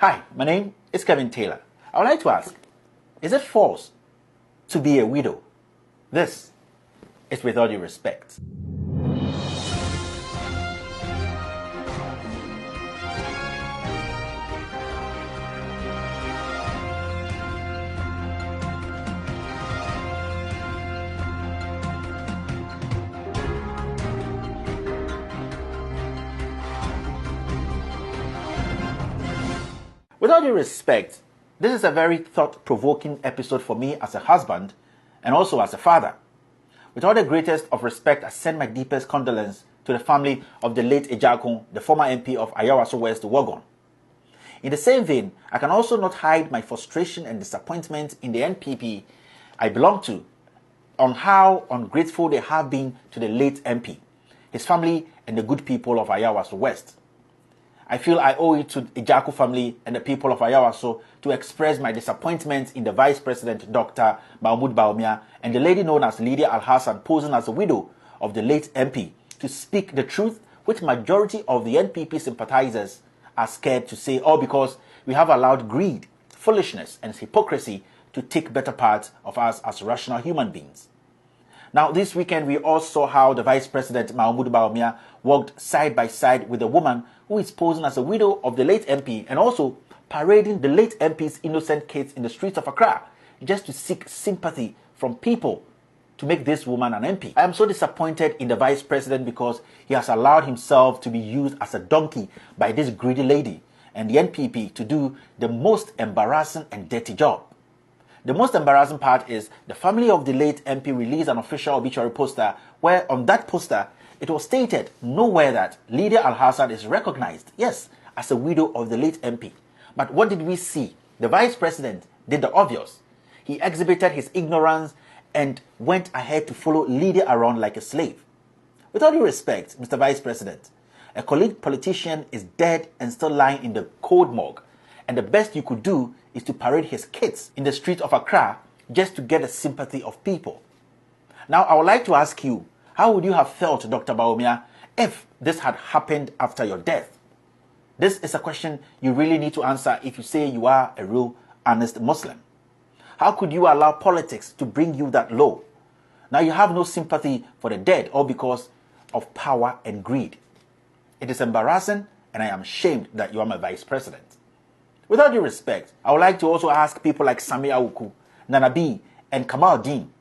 Hi, my name is Kevin Taylor. I would like to ask, is it false to be a widow? This is With All Due Respect. With all due respect, this is a very thought-provoking episode for me as a husband and also as a father. With all the greatest of respect, I send my deepest condolence to the family of the late Ejakun, the former MP of Ayawaso West, Wuogon. In the same vein, I can also not hide my frustration and disappointment in the NPP I belong to on how ungrateful they have been to the late MP, his family, and the good people of Ayawaso West. I feel I owe it to the Ejaku family and the people of Ayawaso to express my disappointment in the Vice President, Dr. Mahmoud Bawumia, and the lady known as Lydia Al-Hassan, posing as a widow of the late MP, to speak the truth, which majority of the NPP sympathizers are scared to say, all because we have allowed greed, foolishness, and hypocrisy to take better part of us as rational human beings. Now, this weekend, we all saw how the Vice President, Mahmoud Bawumia, walked side by side with a woman who is posing as a widow of the late MP and also parading the late MP's innocent kids in the streets of Accra just to seek sympathy from people to make this woman an MP. I am so disappointed in the Vice President because he has allowed himself to be used as a donkey by this greedy lady and the NPP to do the most embarrassing and dirty job. The most embarrassing part is the family of the late MP released an official obituary poster where on that poster it was stated nowhere that Lydia Al-Hassan is recognized, yes, as a widow of the late MP. But what did we see? The Vice President did the obvious. He exhibited his ignorance and went ahead to follow Lydia around like a slave. With all due respect, Mr. Vice President, a colleague politician is dead and still lying in the cold morgue, and the best you could do is to parade his kids in the streets of Accra just to get the sympathy of people. Now, I would like to ask you, how would you have felt, Dr. Bawumia, if this had happened after your death? This is a question you really need to answer if you say you are a real, honest Muslim. How could you allow politics to bring you that low? Now you have no sympathy for the dead, all because of power and greed. It is embarrassing, and I am ashamed that you are my Vice President. With all due respect, I would like to also ask people like Sami Awuku, Nana B, and Kamal Dean,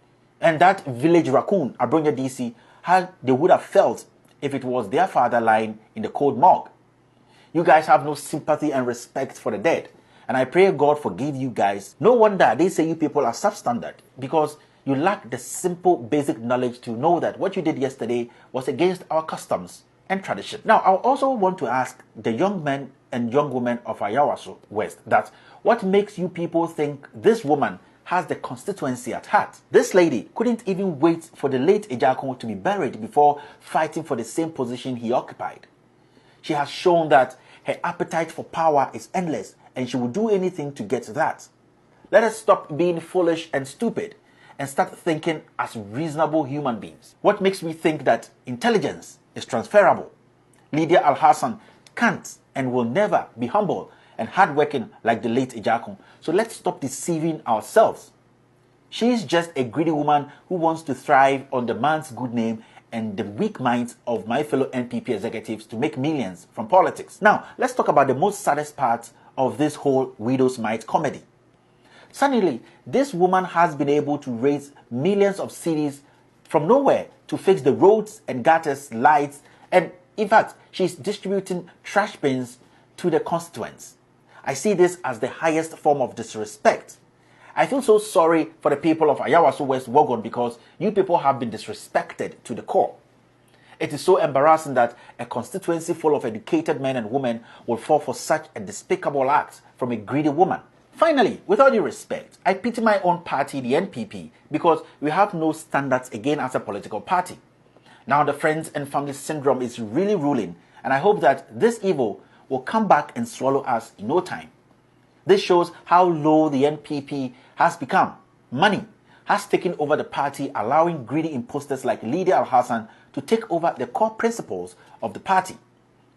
and that village raccoon, Abronya DC, how they would have felt if it was their father lying in the cold morgue. You guys have no sympathy and respect for the dead, and I pray God forgive you guys. No wonder they say you people are substandard, because you lack the simple basic knowledge to know that what you did yesterday was against our customs and tradition. Now, I also want to ask the young men and young women of Ayawaso West that what makes you people think this woman has the constituency at heart? This lady couldn't even wait for the late Ejakun to be buried before fighting for the same position he occupied. She has shown that her appetite for power is endless and she will do anything to get that. Let us stop being foolish and stupid and start thinking as reasonable human beings. What makes me think that intelligence is transferable? Lydia Al-Hassan can't and will never be humble and hardworking like the late Ejakun. So let's stop deceiving ourselves. She is just a greedy woman who wants to thrive on the man's good name and the weak minds of my fellow NPP executives to make millions from politics. Now, let's talk about the most saddest part of this whole widow's mite comedy. Suddenly, this woman has been able to raise millions of cedis from nowhere to fix the roads and gutters, lights, and in fact, she's distributing trash bins to the constituents. I see this as the highest form of disrespect. I feel so sorry for the people of Ayawaso West Wuogon because you people have been disrespected to the core. It is so embarrassing that a constituency full of educated men and women will fall for such a despicable act from a greedy woman. Finally, with all due respect, I pity my own party, the NPP, because we have no standards again as a political party. Now the friends and family syndrome is really ruling, and I hope that this evil will come back and swallow us in no time. This shows how low the NPP has become. Money has taken over the party, allowing greedy imposters like Lydia Al-Hassan to take over the core principles of the party.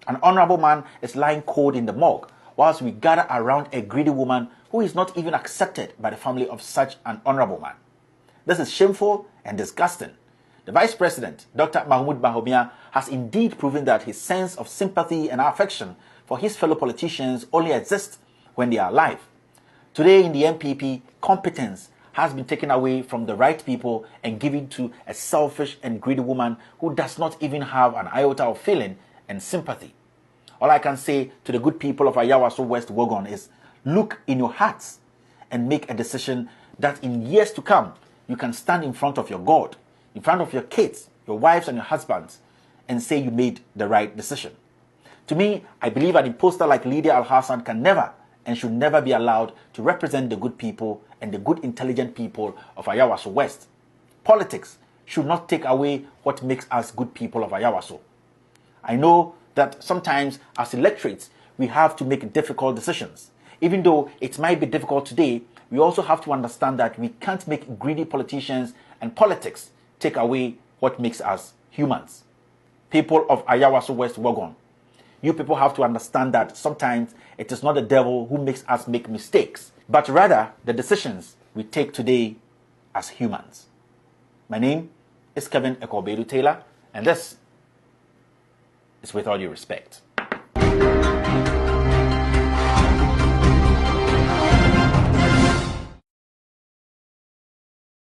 An honorable man is lying cold in the morgue, whilst we gather around a greedy woman who is not even accepted by the family of such an honorable man. This is shameful and disgusting. The Vice President, Dr. Mahmoud Bawumia, has indeed proven that his sense of sympathy and affection for his fellow politicians only exists when they are alive. Today in the MPP, competence has been taken away from the right people and given to a selfish and greedy woman who does not even have an iota of feeling and sympathy. All I can say to the good people of Ayawaso West Wuogon is, look in your hearts and make a decision that in years to come, you can stand in front of your God, in front of your kids, your wives and your husbands, and say you made the right decision. To me, I believe an imposter like Lydia Al-Hassan can never and should never be allowed to represent the good people and the good intelligent people of Ayawaso West. Politics should not take away what makes us good people of Ayawaso. I know that sometimes as electorates, we have to make difficult decisions. Even though it might be difficult today, we also have to understand that we can't make greedy politicians and politics take away what makes us humans. People of Ayawaso West Wuogon, you people have to understand that sometimes it is not the devil who makes us make mistakes, but rather the decisions we take today as humans. My name is Kevin Ekobedu Taylor, and this is With All Due Respect.